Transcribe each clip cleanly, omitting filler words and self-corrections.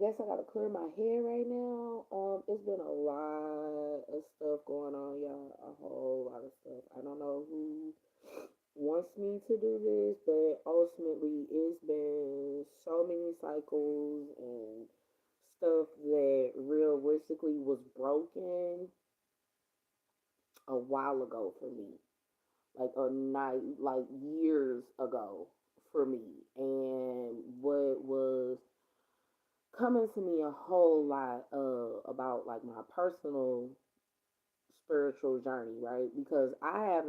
guess I gotta clear my head right now. It's been a lot of stuff going on, y'all. A whole lot of stuff. I don't know who wants me to do this, but ultimately, it's been so many cycles and stuff that realistically was broken a while ago for me, like a night, like years ago for me, and what was coming to me a whole lot about like my personal spiritual journey, right? Because I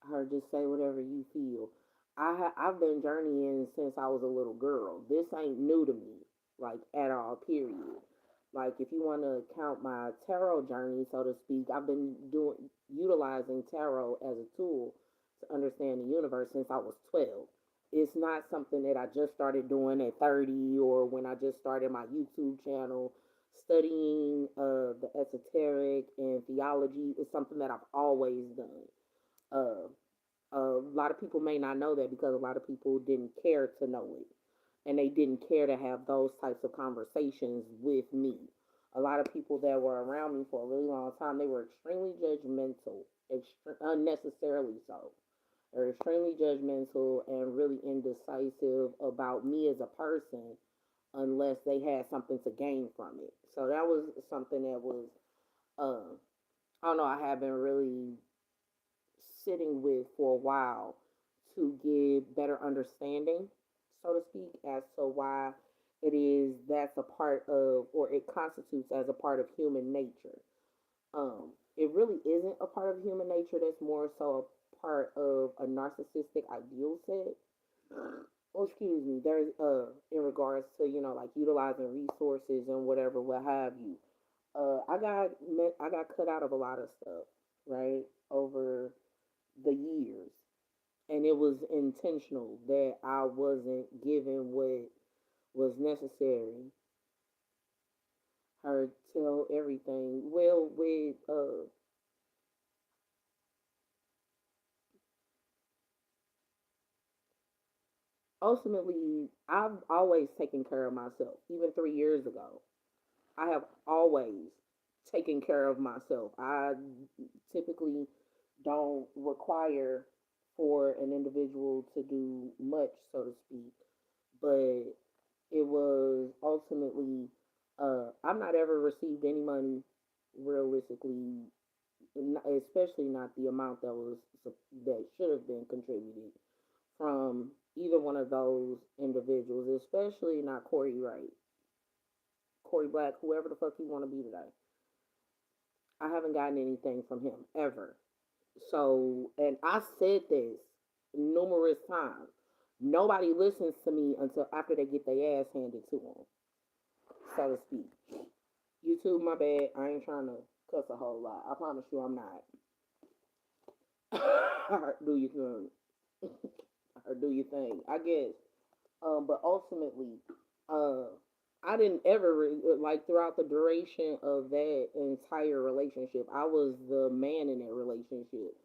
heard just say whatever you feel. I've been journeying since I was a little girl. This ain't new to me, like at all. Period. Like if you want to count my tarot journey, so to speak, I've been doing utilizing tarot as a tool to understand the universe since I was 12. It's not something that I just started doing at 30 or when I just started my YouTube channel studying the esoteric and theology. Is something that I've always done. Uh, a lot of people may not know that because a lot of people didn't care to know it. And they didn't care to have those types of conversations with me. A lot of people that were around me for a really long time, they were extremely judgmental, unnecessarily so. They're extremely judgmental and really indecisive about me as a person unless they had something to gain from it. So that was something that was, uh, I don't know, I have been really sitting with for a while to get better understanding, so to speak, as to why it is that's a part of, or it constitutes as a part of human nature. It really isn't a part of human nature. That's more so a part of a narcissistic ideal set. Oh, excuse me. There's in regards to like utilizing resources and whatever, what have you. I got cut out of a lot of stuff, right, over the years, and it was intentional that I wasn't given what was necessary. Her tell everything. Well, with ultimately, I've always taken care of myself. Even 3 years ago, I have always taken care of myself. I typically don't require for an individual to do much, so to speak, but it was ultimately I've not ever received any money realistically, especially not the amount that should have been contributed from either one of those individuals, especially not Corey Wright, Corey Black, whoever the fuck he want to be today. I haven't gotten anything from him ever. So, and I said this numerous times. Nobody listens to me until after they get their ass handed to them, so to speak. YouTube, my bad. I ain't trying to cuss a whole lot. I promise you, I'm not. Do your thing, or do your thing. I guess. But ultimately, uh, I didn't ever like throughout the duration of that entire relationship. I was the man in that relationship.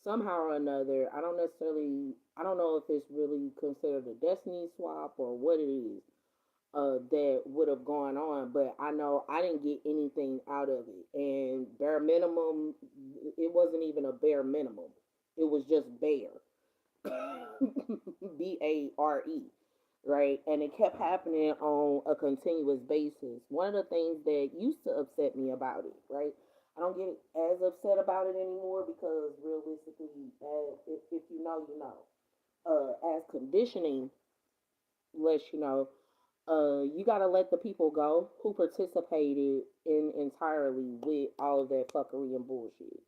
Somehow or another, I don't necessarily. I don't know if it's really considered a destiny swap or what it is that would have gone on, but I know I didn't get anything out of it. And bare minimum, it wasn't even a bare minimum. It was just bare, BARE, right? And it kept happening on a continuous basis. One of the things that used to upset me about it, right? I don't get as upset about it anymore because realistically, if you know, you know. As conditioning lets you know, you gotta let the people go who participated in entirely with all of that fuckery and bullshit.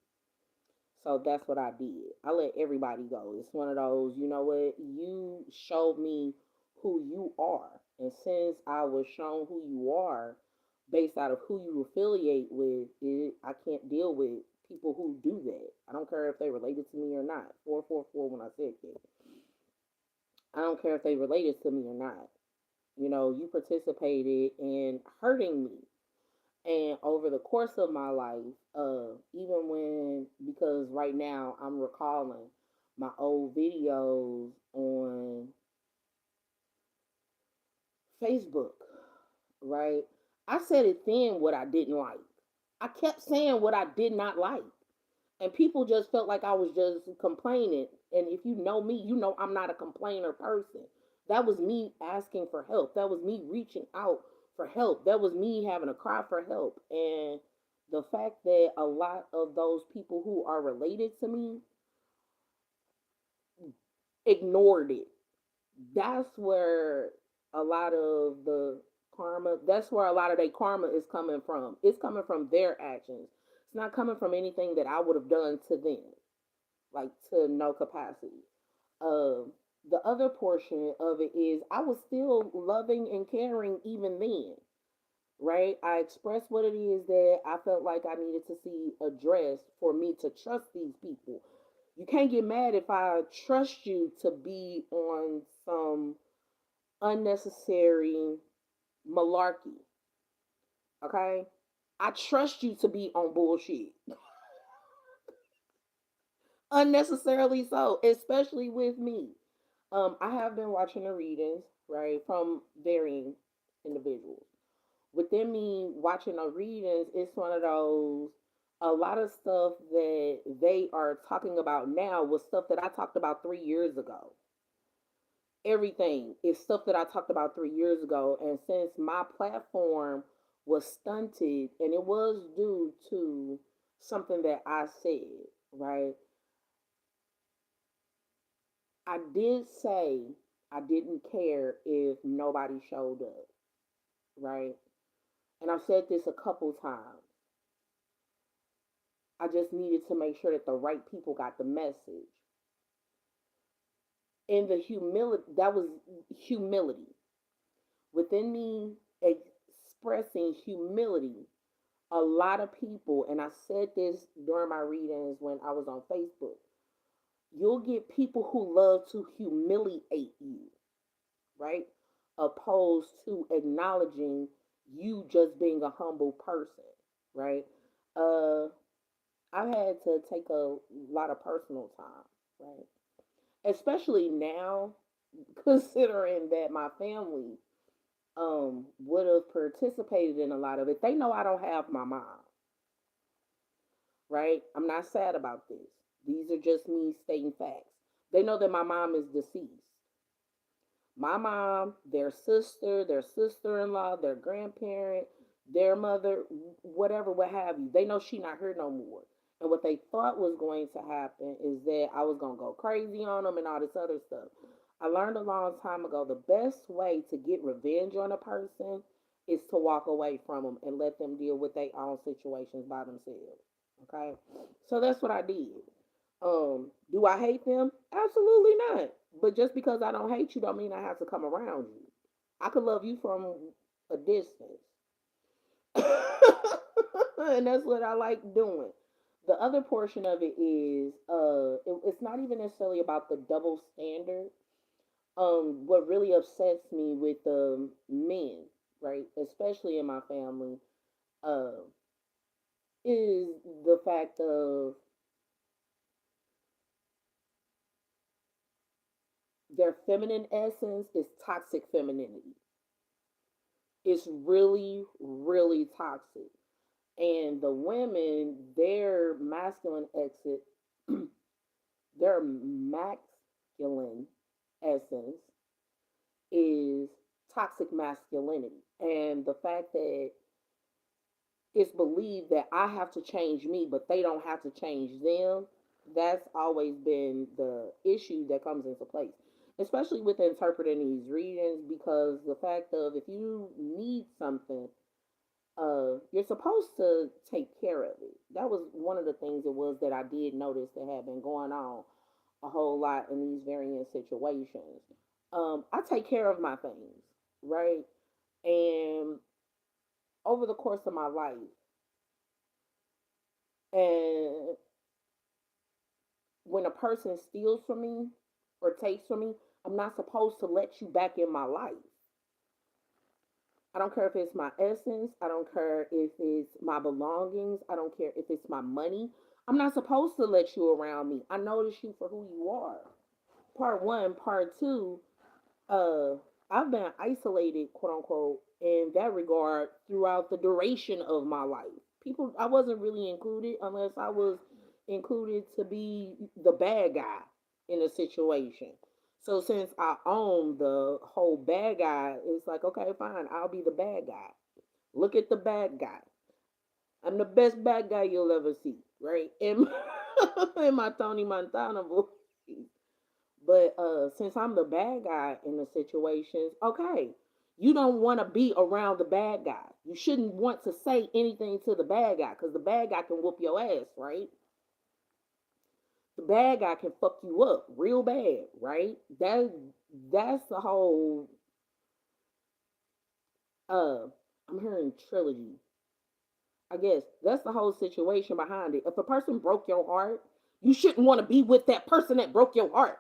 So that's what I did. I let everybody go. It's one of those, you know what? You showed me who you are. And since I was shown who you are based out of who you affiliate with, I can't deal with people who do that. I don't care if they related to me or not. 444 when I said that. I don't care if they related to me or not. You participated in hurting me. And over the course of my life, even when, because right now I'm recalling my old videos on Facebook, right? I said it then what I didn't like. I kept saying what I did not like. And people just felt like I was just complaining. And if you know me, you know I'm not a complainer person. That was me asking for help. That was me reaching out for help. That was me having a cry for help. And the fact that a lot of those people who are related to me ignored it, that's where a lot of the karma, that's where a lot of their karma is coming from. It's coming from their actions. It's not coming from anything that I would have done to them, like to no capacity. Um, the other portion of it is I was still loving and caring even then, right? I expressed what it is that I felt like I needed to see addressed for me to trust these people. You can't get mad if I trust you to be on some unnecessary malarkey, okay? I trust you to be on bullshit. Unnecessarily so, especially with me. I have been watching the readings, right, from varying individuals. Within me watching the readings, it's one of those, a lot of stuff that they are talking about now was stuff that I talked about 3 years ago. Everything is stuff that I talked about 3 years ago. And since my platform was stunted, and it was due to something that I said, right? I did say I didn't care if nobody showed up, right? And I've said this a couple times. I just needed to make sure that the right people got the message. And the humility, that was humility. Within me expressing humility, a lot of people, and I said this during my readings when I was on Facebook, you'll get people who love to humiliate you, right? Opposed to acknowledging you just being a humble person, right? Uh, I've had to take a lot of personal time, right? Especially now, considering that my family would have participated in a lot of it. They know I don't have my mom, right? I'm not sad about this. These are just me stating facts. They know that my mom is deceased. My mom, their sister-in-law, their grandparent, their mother, whatever, what have you. They know she not here no more. And what they thought was going to happen is that I was gonna go crazy on them and all this other stuff. I learned a long time ago the best way to get revenge on a person is to walk away from them and let them deal with their own situations by themselves. Okay, so that's what I did. Do I hate them? Absolutely not. But just because I don't hate you don't mean I have to come around you. I could love you from a distance. And that's what I like doing. The other portion of it is it's not even necessarily about the double standard. What really upsets me with men, right, especially in my family, uh is the fact of their feminine essence is toxic femininity. It's really, really toxic. And the women, their masculine exit, their masculine essence is toxic masculinity. And the fact that it's believed that I have to change me, but they don't have to change them, that's always been the issue that comes into place, especially with interpreting these readings, because the fact of if you need something, you're supposed to take care of it. That was one of the things it was that I did notice that had been going on a whole lot in these varying situations. I take care of my things, right? And over the course of my life, and when a person steals from me or takes from me, I'm not supposed to let you back in my life. I don't care if it's my essence. I don't care if it's my belongings. I don't care if it's my money. I'm not supposed to let you around me. I notice you for who you are. Part one. Part two. I've been isolated, quote unquote, in that regard throughout the duration of my life. People, I wasn't really included unless I was included to be the bad guy in a situation. So since I own the whole bad guy, it's like, okay, fine, I'll be the bad guy. Look at the bad guy. I'm the best bad guy you'll ever see, right? In my Tony Montana movie. But since I'm the bad guy in the situations, okay, you don't want to be around the bad guy. You shouldn't want to say anything to the bad guy because the bad guy can whoop your ass, right? The bad guy can fuck you up real bad, right? That's the whole. Uh, I'm hearing trilogy. I guess that's the whole situation behind it. If a person broke your heart, you shouldn't want to be with that person that broke your heart.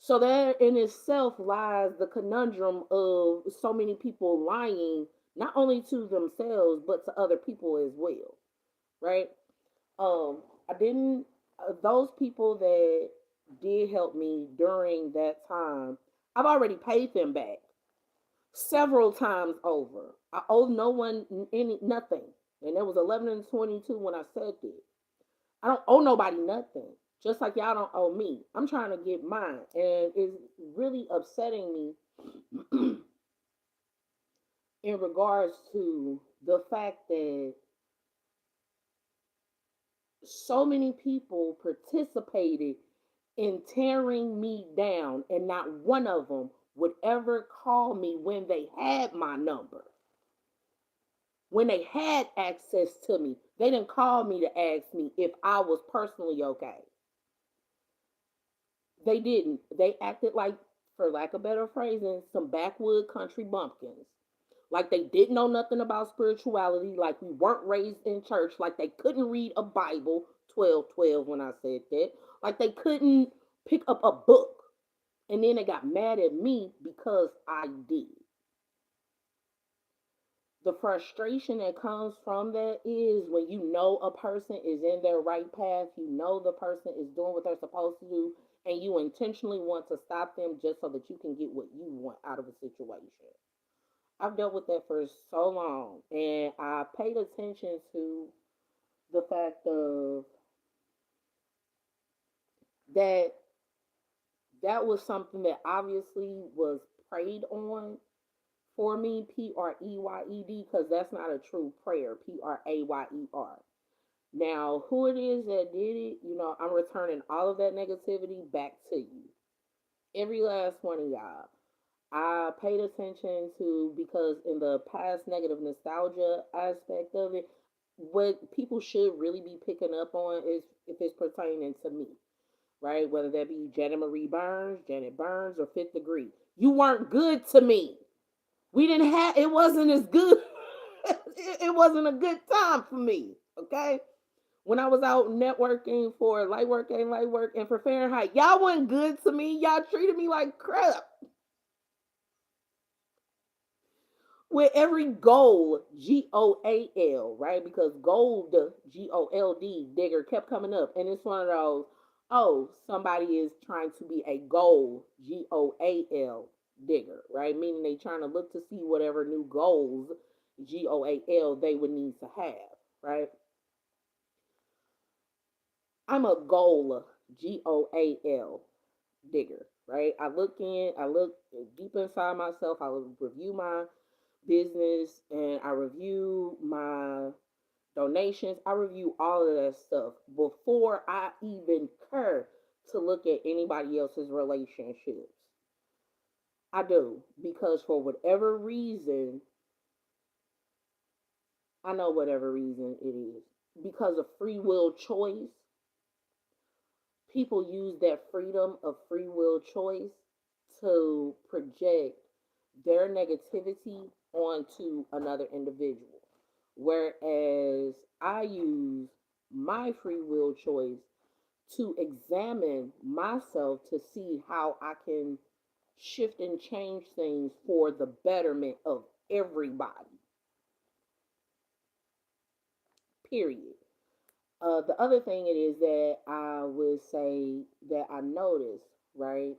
So there in itself lies the conundrum of so many people lying not only to themselves but to other people as well, right? I didn't those people that did help me during that time, I've already paid them back several times over. I owe no one any nothing, and it was 11 and 22 when I said that. I don't owe nobody nothing. Just like y'all don't owe me. I'm trying to get mine. And it's really upsetting me in regards to the fact that so many people participated in tearing me down, and not one of them would ever call me when they had my number. When they had access to me, they didn't call me to ask me if I was personally okay. They didn't. They acted like, for lack of better phrasing, some backwood country bumpkins. Like they didn't know nothing about spirituality, like we weren't raised in church, like they couldn't read a Bible, 12:12 when I said that. Like they couldn't pick up a book. And then they got mad at me because I did. The frustration that comes from that is when you know a person is in their right path, you know the person is doing what they're supposed to do, and you intentionally want to stop them just so that you can get what you want out of a situation. I've dealt with that for so long, and I paid attention to the fact of that that was something that obviously was preyed on for me, Preyed, because that's not a true prayer, Prayer. Now, who it is that did it, I'm returning all of that negativity back to you. Every last one of y'all. I paid attention to because in the past negative nostalgia aspect of it, what people should really be picking up on is if it's pertaining to me, right? Whether that be Janet Burns, or Fifth Degree. You weren't good to me. We didn't have, it wasn't as good. It wasn't a good time for me, okay? When I was out networking for Lightwork, and for Fahrenheit, y'all wasn't good to me. Y'all treated me like crap. With every goal, GOAL, right? Because gold, GOLD, digger kept coming up. And it's one of those, oh, somebody is trying to be a goal, GOAL, digger, right? Meaning they trying to look to see whatever new goals, GOAL, they would need to have, right? I'm a goal, GOAL, digger, right? I look deep inside myself. I review my business and I review my donations. I review all of that stuff before I even care to look at anybody else's relationships. I do because for whatever reason, I know whatever reason it is. Because of free will choice, people use that freedom of free will choice to project their negativity onto another individual. Whereas I use my free will choice to examine myself to see how I can shift and change things for the betterment of everybody. Period. The other thing it is that I would say that I noticed, right?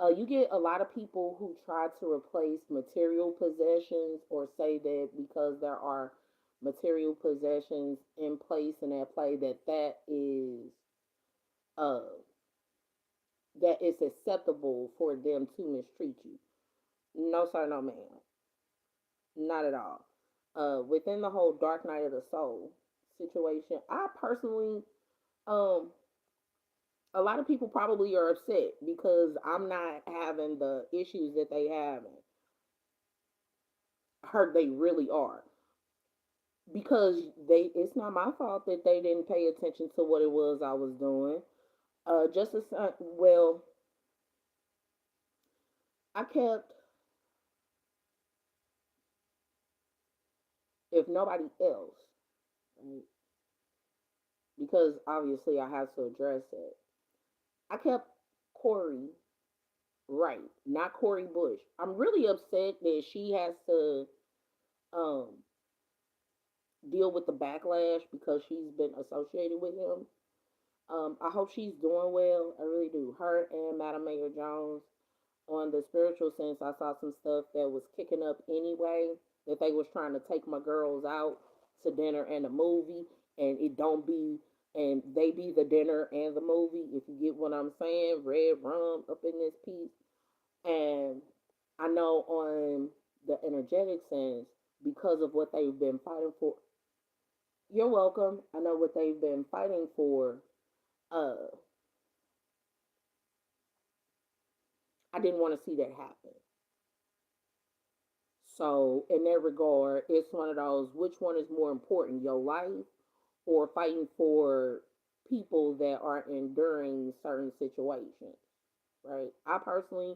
You get a lot of people who try to replace material possessions or say that because there are material possessions in place and at play uh that it's acceptable for them to mistreat you. No sir, no ma'am, not at all. Within the whole Dark Night of the Soul situation, I personally, um, a lot of people probably are upset because I'm not having the issues that they have. Hurt they really are because it's not my fault that they didn't pay attention to what it was I was doing. Just as well, I kept, if nobody else, right, because obviously I have to address it. I kept Corey right, not Corey Bush. I'm really upset that she has to um deal with the backlash because she's been associated with him. I hope she's doing well. I really do. Her and Madam Mayor Jones. On the spiritual sense, I saw some stuff that was kicking up anyway. That they was trying to take my girls out to dinner and a movie, and it don't be, and they be the dinner and the movie. If you get what I'm saying, red rum up in this piece. And I know on the energetic sense, because of what they've been fighting for. You're welcome. I know what they've been fighting for. Uh, I didn't want to see that happen. So in that regard, it's one of those. Which one is more important, your life or fighting for people that are enduring certain situations? Right. I personally,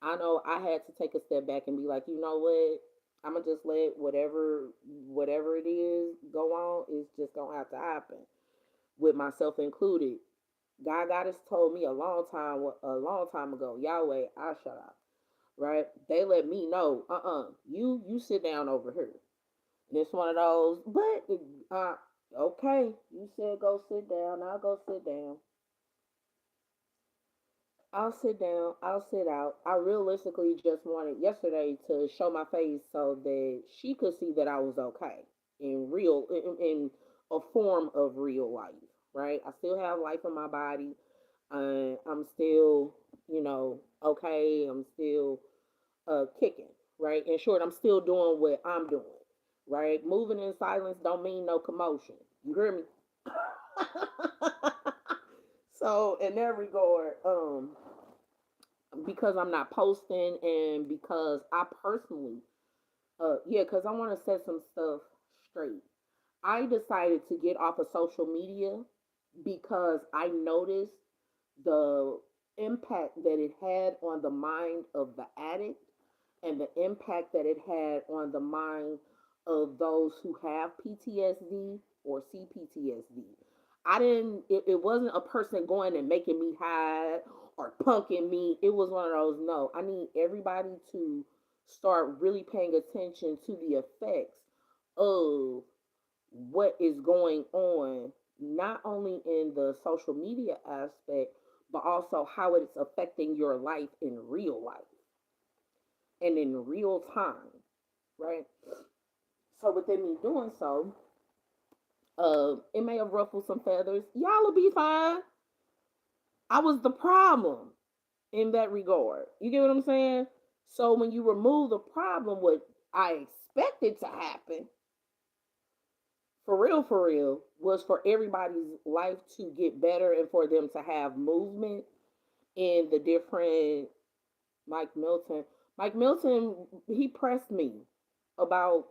I know I had to take a step back and be like, you know what? I'm gonna just let whatever it is go on. It's just gonna have to happen, with myself included. God has told me a long time ago, Yahweh, I shut up. Right? They let me know, you sit down over here. And it's one of those, but okay, you said go sit down, I'll go sit down. I'll sit down, I'll sit out. I realistically just wanted yesterday to show my face so that she could see that I was okay in a form of real life, right? I still have life in my body. I'm still, okay. I'm still kicking, right? In short, I'm still doing what I'm doing, right? Moving in silence don't mean no commotion. You hear me? So in that regard, because I'm not posting and because I personally, yeah, because I want to set some stuff straight. I decided to get off of social media because I noticed the impact that it had on the mind of the addict and the impact that it had on the mind of those who have PTSD or CPTSD. I didn't, it wasn't a person going and making me hide or punking me. It was one of those, no, I need everybody to start really paying attention to the effects of what is going on, not only in the social media aspect, but also how it's affecting your life in real life and in real time, right? So within me doing so, it may have ruffled some feathers. Y'all will be fine. I was the problem in that regard. You get what I'm saying? So when you remove the problem, what I expected to happen, for real, was for everybody's life to get better and for them to have movement in the different Mike Milton. Mike Milton, he pressed me about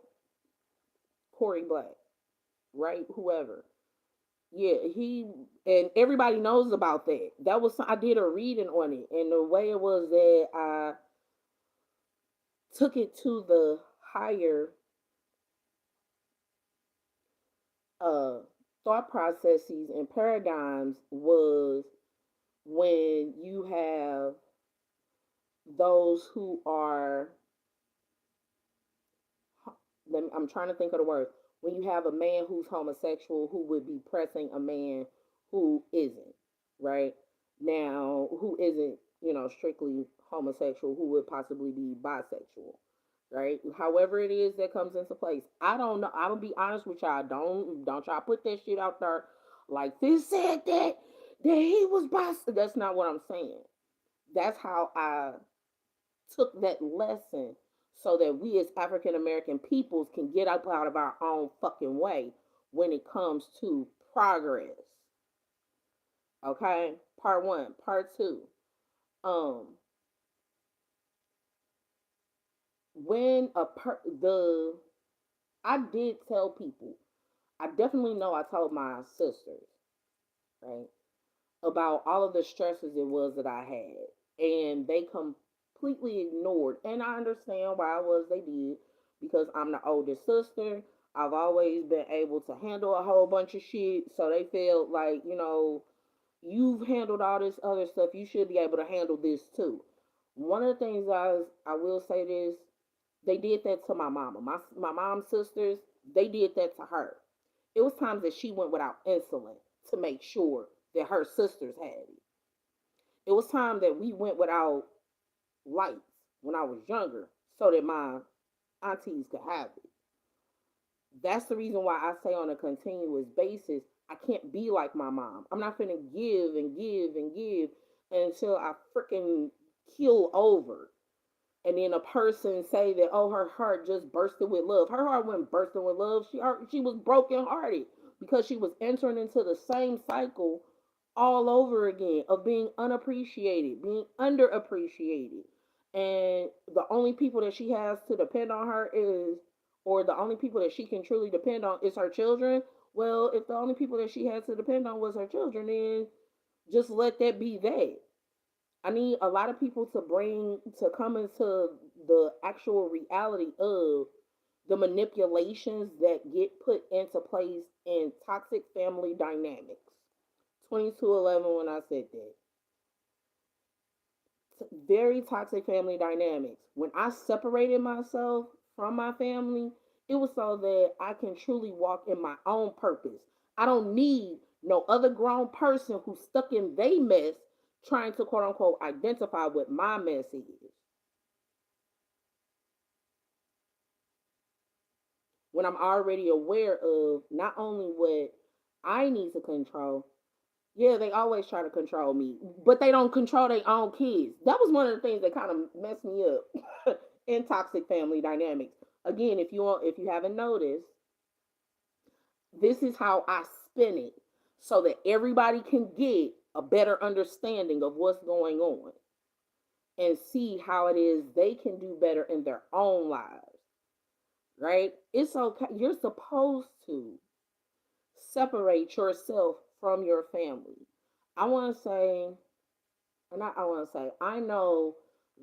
Corey Black, right? Whoever. Yeah, he and everybody knows about that. That was I did a reading on it, and the way it was that I took it to the higher uh thought processes and paradigms was when you have those who are I'm trying to think of the word. When you have a man who's homosexual who would be pressing a man who isn't, right? Now, who isn't, strictly homosexual who would possibly be bisexual, right? However it is that comes into place. I don't know. I'm gonna be honest with y'all. Don't y'all put that shit out there like this said that he was bis. That's not what I'm saying. That's how I took that lesson so that we as African American peoples can get up out of our own fucking way when it comes to progress. Okay? Part 1, part 2. Um when the I did tell people. I definitely know I told my sisters, right? About all of the stresses it was that I had. And they completely ignored. And I understand why it was they did because I'm the oldest sister. I've always been able to handle a whole bunch of shit. So they felt like, you've handled all this other stuff. You should be able to handle this too. One of the things I will say this, they did that to my mama. My mom's sisters, they did that to her. It was times that she went without insulin to make sure that her sisters had it. It was time that we went without lights when I was younger so that my aunties could have it. That's the reason why I say on a continuous basis, I can't be like my mom. I'm not gonna give and give and give until I freaking keel over. And then a person say that, oh, her heart just bursted with love. Her heart wasn't bursting with love. She was broken hearted because she was entering into the same cycle all over again of being unappreciated, being underappreciated. And the only people that she has to depend on her is, or the only people that she can truly depend on is her children. Well, if the only people that she has to depend on was her children, then just let that be that. I need a lot of people to come into the actual reality of the manipulations that get put into place in toxic family dynamics. 2211 when I said that. Very toxic family dynamics. When I separated myself from my family, it was so that I can truly walk in my own purpose. I don't need no other grown person who's stuck in their mess trying to quote unquote identify what my mess is. When I'm already aware of not only what I need to control, yeah, they always try to control me, but they don't control their own kids. That was one of the things that kind of messed me up in toxic family dynamics. Again, if you haven't noticed, this is how I spin it so that everybody can get a better understanding of what's going on and see how it is they can do better in their own lives, right? It's okay. You're supposed to separate yourself from your family. I want to say, or not I want to say, I know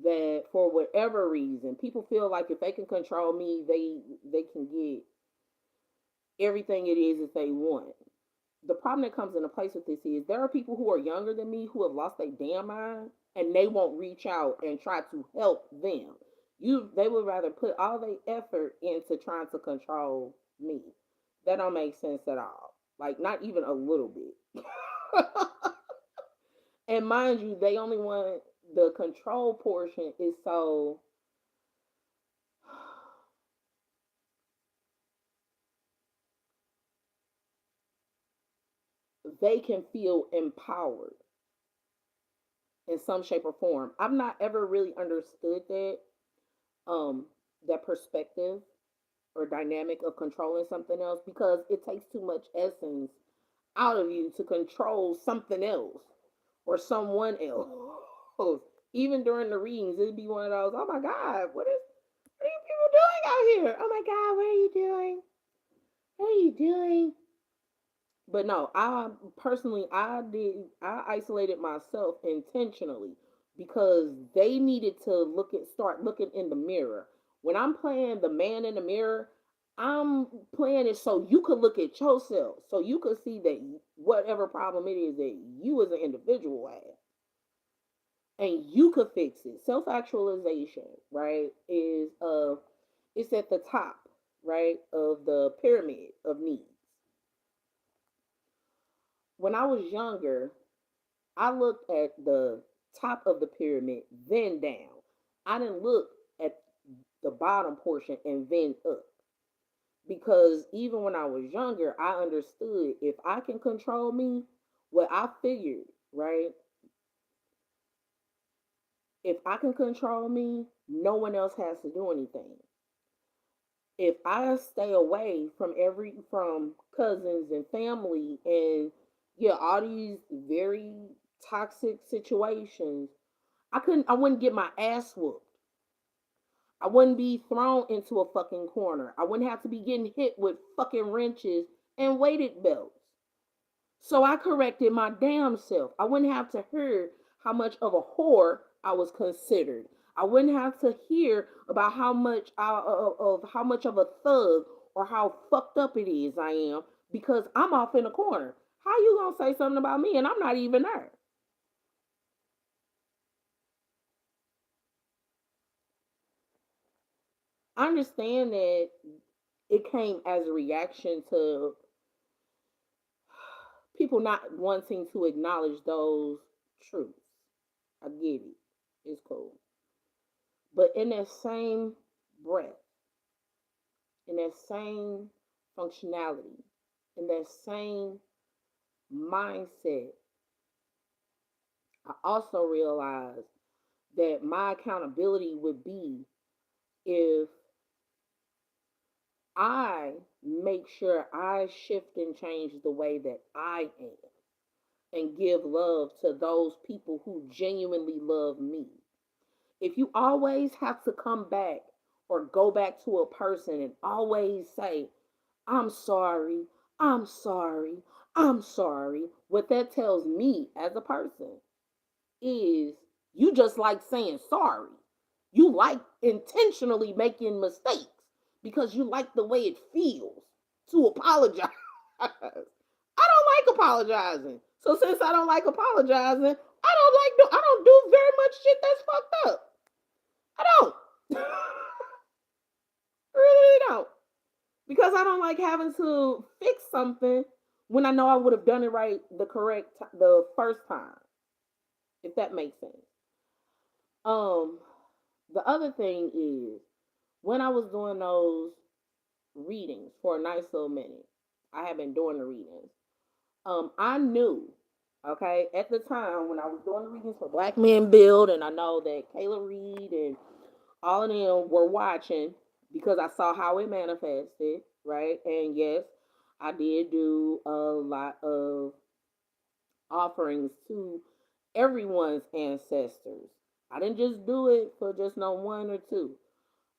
that for whatever reason, people feel like if they can control me, they can get everything it is that they want. The problem that comes into place with this is there are people who are younger than me who have lost their damn mind and they won't reach out and try to help them. They would rather put all their effort into trying to control me. That don't make sense at all. Like not even a little bit. And mind you, they only want the control portion is so they can feel empowered in some shape or form. I've not ever really understood um that perspective or dynamic of controlling something else because it takes too much essence out of you to control something else or someone else. Even during the readings, it'd be one of those, oh my God, what are you people doing out here? Oh my God, what are you doing? What are you doing? But no, I personally I isolated myself intentionally because they needed to start looking in the mirror. When I'm playing the man in the mirror, I'm playing it so you could look at yourself, so you could see that whatever problem it is that you as an individual have, and you could fix it. Self actualization, right, is it's at the top, right, of the pyramid of needs. When I was younger, I looked at the top of the pyramid, then down. I didn't look at the bottom portion and then up. Because even when I was younger, I understood if I can control me, what I figured, right? If I can control me, no one else has to do anything. If I stay away from cousins and family and yeah, all these very toxic situations, I wouldn't get my ass whooped. I wouldn't be thrown into a fucking corner. I wouldn't have to be getting hit with fucking wrenches and weighted belts. So I corrected my damn self. I wouldn't have to hear how much of a whore I was considered. I wouldn't have to hear about how much of a thug or how fucked up it is I am because I'm off in the corner. How you gonna say something about me and I'm not even there? I understand that it came as a reaction to people not wanting to acknowledge those truths. I get it. It's cool. But in that same breath, in that same functionality, in that same mindset, I also realized that my accountability would be if I make sure I shift and change the way that I am and give love to those people who genuinely love me. If you always have to come back or go back to a person and always say, I'm sorry, I'm sorry, I'm sorry, what that tells me as a person is you just like saying sorry. You like intentionally making mistakes because you like the way it feels to apologize. I don't like apologizing. So since I don't like apologizing, I don't do very much shit that's fucked up. I don't. I really don't. Because I don't like having to fix something when I know I would have done it right the first time, if that makes sense. Um, the other thing is when I was doing those readings for a nice little minute, I have been doing the readings. I knew, okay, at the time when I was doing the readings for Black Men Build, and I know that Kayla Reed and all of them were watching because I saw how it manifested, right? And yes, I did do a lot of offerings to everyone's ancestors. I didn't just do it for just no one or two.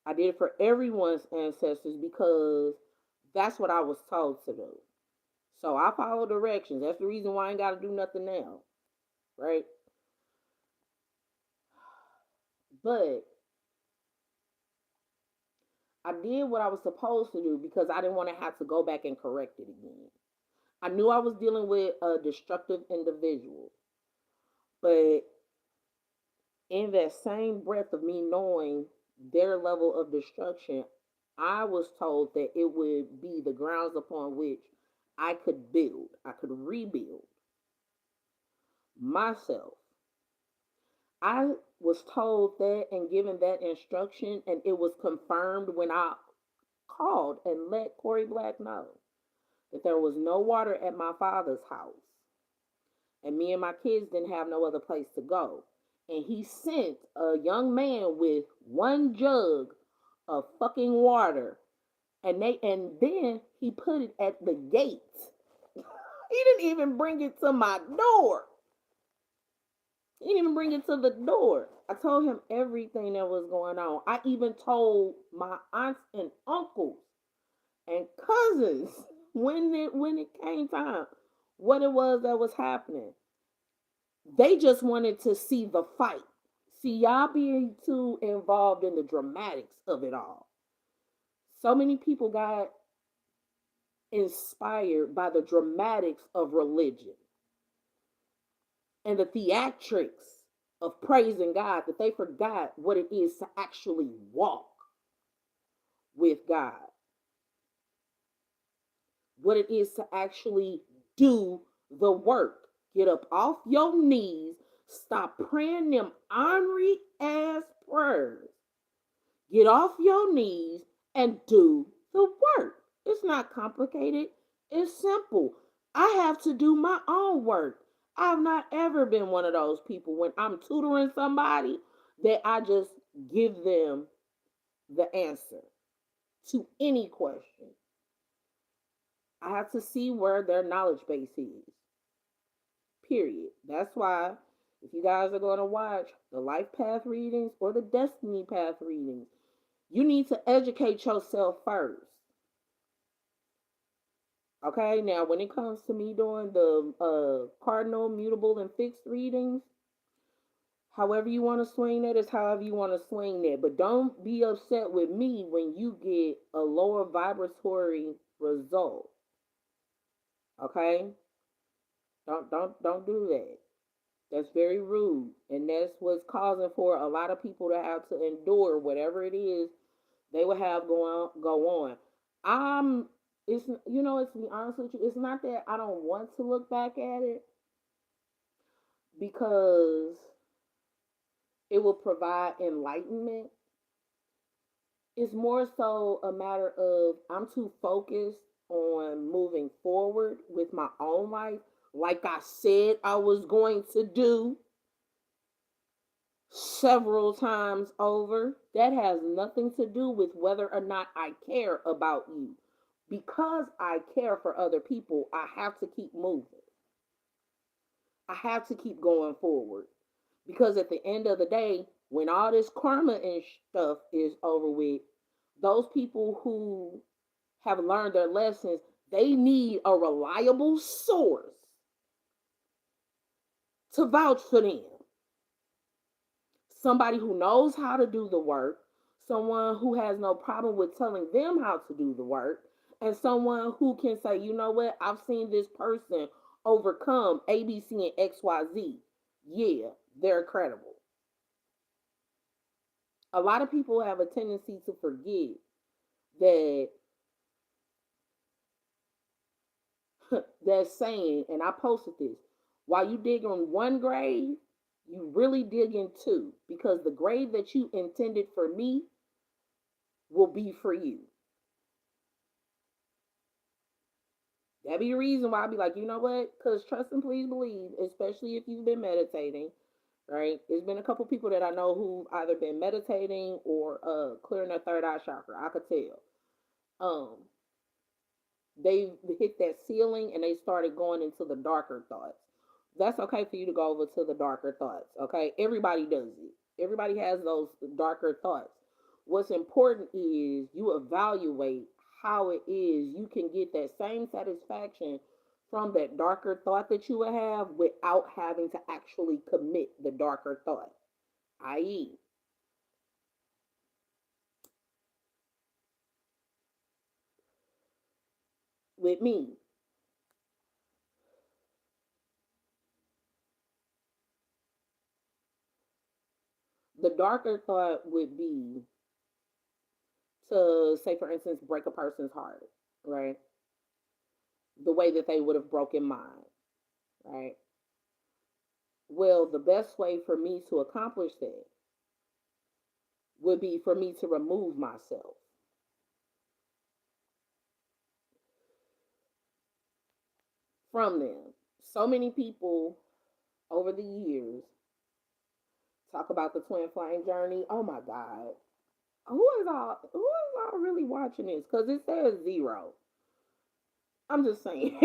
I did it for everyone's ancestors because that's what I was told to do. So I follow directions. That's the reason why I ain't got to do nothing now, right? But I did what I was supposed to do because I didn't want to have to go back and correct it again. I knew I was dealing with a destructive individual, but in that same breath of me knowing their level of destruction, I was told that it would be the grounds upon which I could build, I could rebuild myself. I was told that and given that instruction, and it was confirmed when I called and let Corey Black know that there was no water at my father's house, and me and my kids didn't have no other place to go. And he sent a young man with one jug of fucking water, and then he put it at the gate. He didn't even bring it to my door. He didn't even bring it to the door. I told him everything that was going on. I even told my aunts and uncles and cousins when it came time what it was that was happening. They just wanted to see the fight. See, y'all being too involved in the dramatics of it all. So many people got inspired by the dramatics of religion and the theatrics of praising God that they forgot what it is to actually walk with God, what it is to actually do the work. Get up off your knees, Stop praying them ornery ass prayers. Get off your knees and do the work. It's not complicated. It's simple. I have to do my own work. I've not ever been one of those people when I'm tutoring somebody that I just give them the answer to any question. I have to see where their knowledge base is. Period. That's why if you guys are going to watch the life path readings or the destiny path readings, you need to educate yourself first. Okay, now when it comes to me doing the cardinal, mutable, and fixed readings, however you want to swing that is however you want to swing that. But don't be upset with me when you get a lower vibratory result. Okay? Don't do that. That's very rude. And that's what's causing for a lot of people to have to endure whatever it is they will have go on. I'm it's it's to be honest with you, it's not that I don't want to look back at it because it will provide enlightenment. It's more so a matter of I'm too focused on moving forward with my own life, like I said I was going to do several times over. That has nothing to do with whether or not I care about you. Because I care for other people, I have to keep moving. I have to keep going forward. Because at the end of the day, when all this karma and stuff is over with, those people who have learned their lessons, they need a reliable source to vouch for them. Somebody who knows how to do the work, someone who has no problem with telling them how to do the work, and someone who can say, you know what, I've seen this person overcome A, B, C, and XYZ. Yeah, they're credible. A lot of people have a tendency to forget that that saying, and I posted this, while you dig on one grave, you really dig in two, because the grave that you intended for me will be for you. That'd be a reason why I'd be like, you know what? Because trust and please believe, especially if you've been meditating, right? There's been a couple people that I know who've either been meditating or clearing their third eye chakra. I could tell. Um, they hit that ceiling and they started going into the darker thoughts. That's okay for you to go over to the darker thoughts. Okay, everybody does it. Everybody has those darker thoughts. What's important is you evaluate how it is you can get that same satisfaction from that darker thought that you would have without having to actually commit the darker thought. I.e., with me, the darker thought would be to say, for instance, break a person's heart, right? The way that they would have broken mine, right? Well, the best way for me to accomplish that would be for me to remove myself from them. So many people over the years talk about the twin flame journey. Oh my God. Who is all really watching this? Because it says zero. I'm just saying.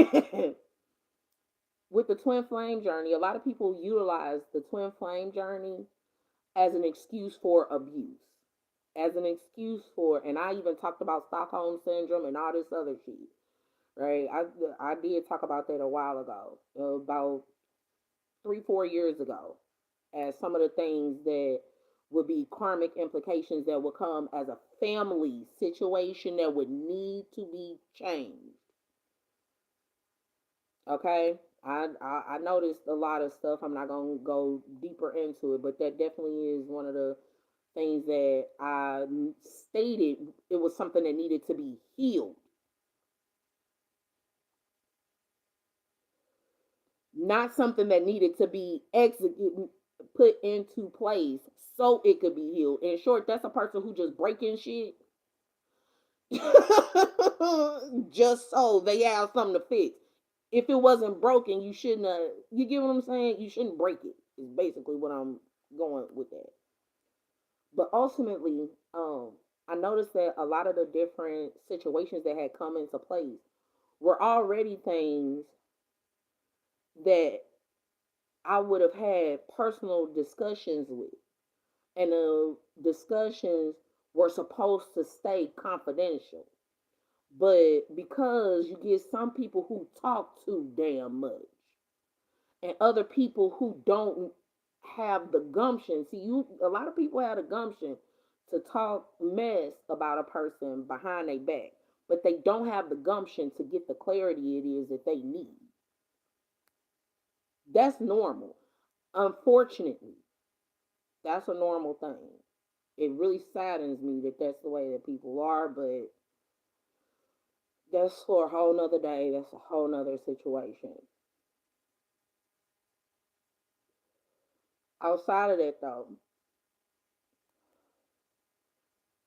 With the twin flame journey, a lot of people utilize the twin flame journey as an excuse for abuse, as an excuse for, and I even talked about Stockholm syndrome and all this other shit, right? I did talk about that a while ago, about 3 4 years ago, as some of the things that would be karmic implications that would come as a family situation that would need to be changed. Okay, I noticed a lot of stuff. I'm not gonna go deeper into it, but that definitely is one of the things that I stated. It was something that needed to be healed, not something that needed to be executed. put into place so it could be healed. In short, that's a person who just breaking shit just so they have something to fix. If it wasn't broken, you shouldn't have. You get what I'm saying? You shouldn't break it. Is basically what I'm going with that. But ultimately, I noticed that a lot of the different situations that had come into place were already things that I would have had personal discussions with, and the discussions were supposed to stay confidential. But because you get some people who talk too damn much, and other people who don't have the gumption. See, a lot of people have the gumption to talk mess about a person behind their back, but they don't have the gumption to get the clarity it is that they need. That's normal. Unfortunately, that's a normal thing. It really saddens me that that's the way that people are, but that's for a whole nother day. That's a whole nother situation. Outside of that, though,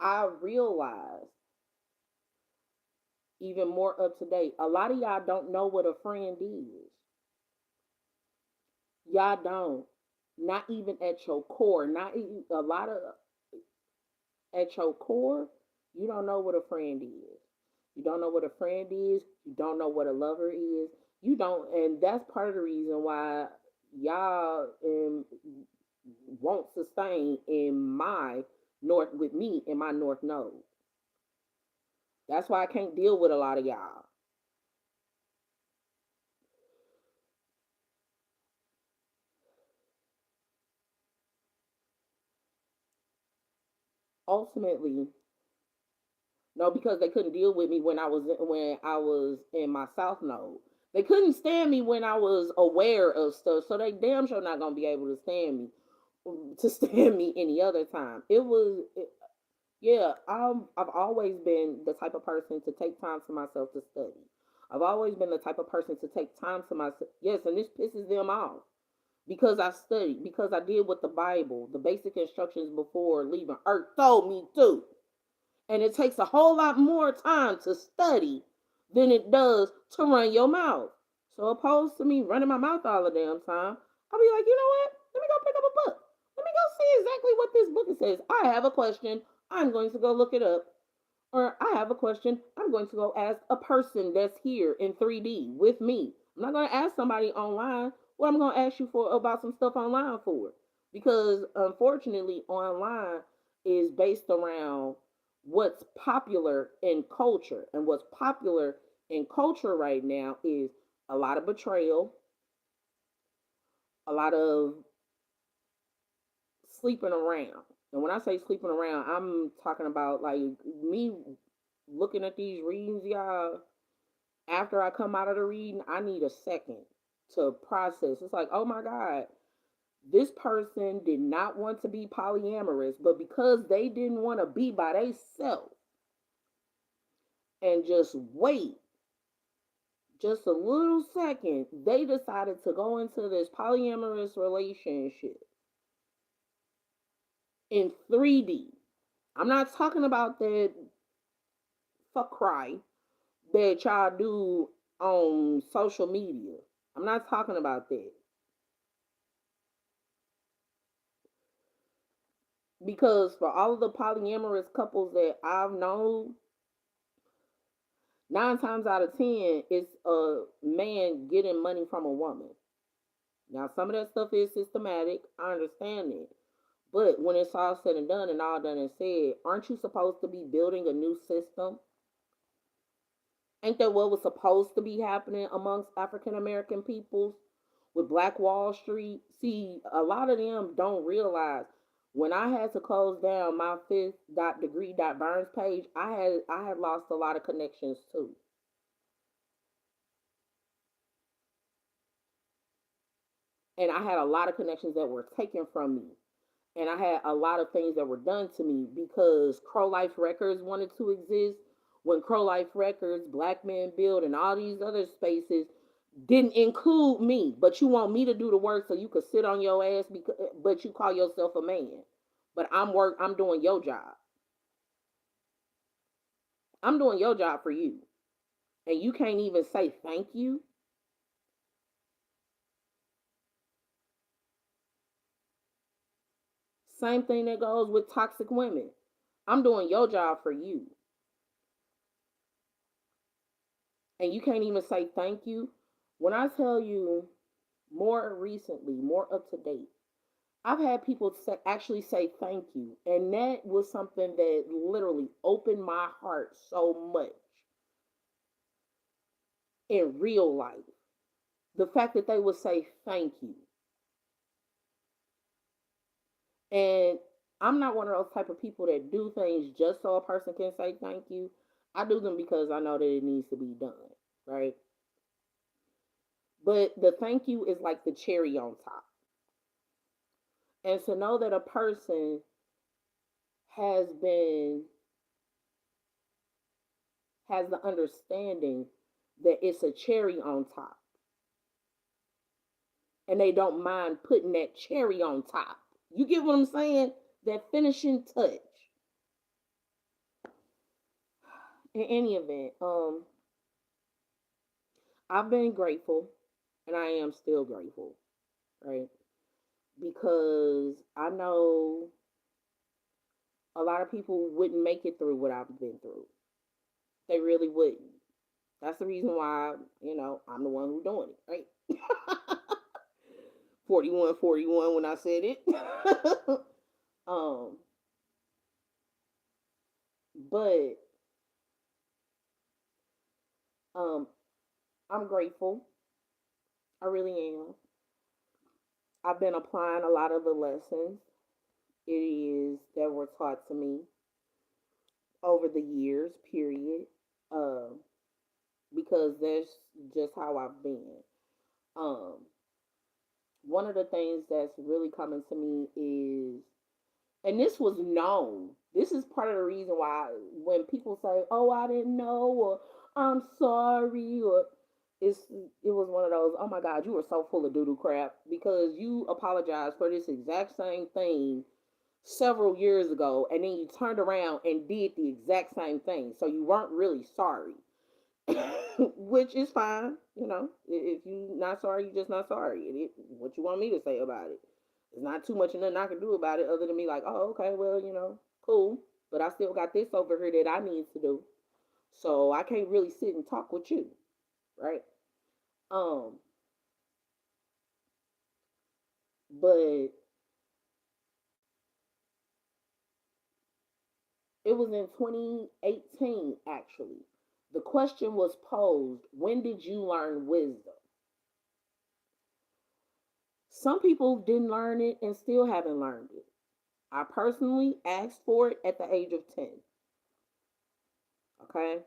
I realized even more up to date. A lot of y'all don't know what a friend is. Y'all don't. Not even at your core. Not even, a lot of at your core, you don't know what a friend is. You don't know what a friend is. You don't know what a lover is. You don't, and that's part of the reason why y'all won't sustain in my north with me in my north node. That's why I can't deal with a lot of y'all. Ultimately, no, because they couldn't deal with me when I was in my south node. They couldn't stand me when I was aware of stuff, so they damn sure not gonna be able to stand me any other time. Yeah. I've always been the type of person to take time to myself to study. I've always been the type of person to take time to myself. Yes, and this pisses them off because I studied, because I did what the Bible, the basic instructions before leaving Earth told me to. And it takes a whole lot more time to study than it does to run your mouth. So opposed to me running my mouth all the damn time, I'll be like, you know what? Let me go pick up a book. Let me go see exactly what this book says. I have a question. I'm going to go look it up. Or I have a question. I'm going to go ask a person that's here in 3D with me. I'm not going to ask somebody online. What I'm going to ask you for about some stuff online for? Because unfortunately, online is based around what's popular in culture. And what's popular in culture right now is a lot of betrayal, a lot of sleeping around. And when I say sleeping around, I'm talking about like me looking at these readings, y'all. After I come out of the reading, I need a second to process. It's like, oh my God, this person did not want to be polyamorous, but because they didn't want to be by themselves and just wait just a little second, they decided to go into this polyamorous relationship in 3D. I'm not talking about that fuck cry that y'all do on social media. I'm not talking about that. Because for all of the polyamorous couples that I've known, 9 times out of 10, it's a man getting money from a woman. Now, some of that stuff is systematic. I understand it. But when it's all said and done and all done and said, aren't you supposed to be building a new system? Ain't that what was supposed to be happening amongst African American peoples with Black Wall Street? See, a lot of them don't realize when I had to close down my fifth dot degree dot Burns page, I had lost a lot of connections too. And I had a lot of connections that were taken from me. And I had a lot of things that were done to me because Crow Life Records wanted to exist. When Crow Life Records, Black Men Build, and all these other spaces didn't include me, but you want me to do the work so you could sit on your ass because but you call yourself a man. But I'm doing your job. I'm doing your job for you. And you can't even say thank you. Same thing that goes with toxic women. I'm doing your job for you. And you can't even say thank you. When I tell you more recently, more up to date, I've had people actually say thank you. And that was something that literally opened my heart so much in real life. The fact that they would say thank you. And I'm not one of those type of people that do things just so a person can say thank you. I do them because I know that it needs to be done, right? But the thank you is like the cherry on top. And to know that a person has been has the understanding that it's a cherry on top and they don't mind putting that cherry on top. You get what I'm saying? That finishing touch. In any event, I've been grateful and I am still grateful, right? Because I know a lot of people wouldn't make it through what I've been through. They really wouldn't. That's the reason why, I'm the one who's doing it, right? 41, 41 when I said it. um, but um, I'm grateful. I really am. I've been applying a lot of the lessons it is that were taught to me over the years, period. Uh, because that's just how I've been. Um, One of the things that's really coming to me is, and this was known. This is part of the reason why when people say, "Oh, I didn't know," or "I'm sorry," or it was one of those, "Oh my God, you were so full of doo doo crap," because you apologized for this exact same thing several years ago, and then you turned around and did the exact same thing. So you weren't really sorry. Which is fine, If you not sorry, you just not sorry. What you want me to say about it? There's not too much and nothing I can do about it other than me like, oh, okay, well, cool. But I still got this over here that I need to do. So I can't really sit and talk with you, right? Um, but it was in 2018 actually. The question was posed, when did you learn wisdom? Some people didn't learn it and still haven't learned it. I personally asked for it at the age of 10. Okay?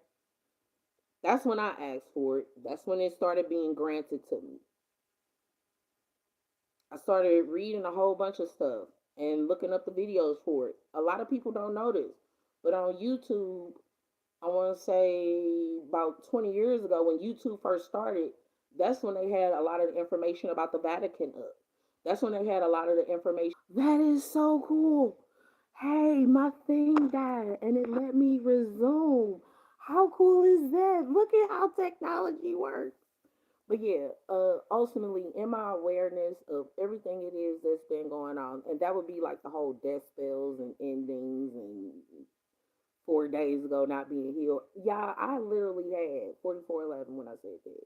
That's when I asked for it. That's when it started being granted to me. I started reading a whole bunch of stuff and looking up the videos for it. A lot of people don't know this, but on YouTube, I want to say about 20 years ago when YouTube first started, that's when they had a lot of the information about the Vatican up. That's when they had a lot of the information. That is so cool. Hey, my thing died and it let me resume. How cool is that? Look at how technology works. But yeah, ultimately, in my awareness of everything it is that's been going on, and that would be like the whole death spells and endings and 4 days ago not being healed. Yeah, I literally had 4411 when I said that.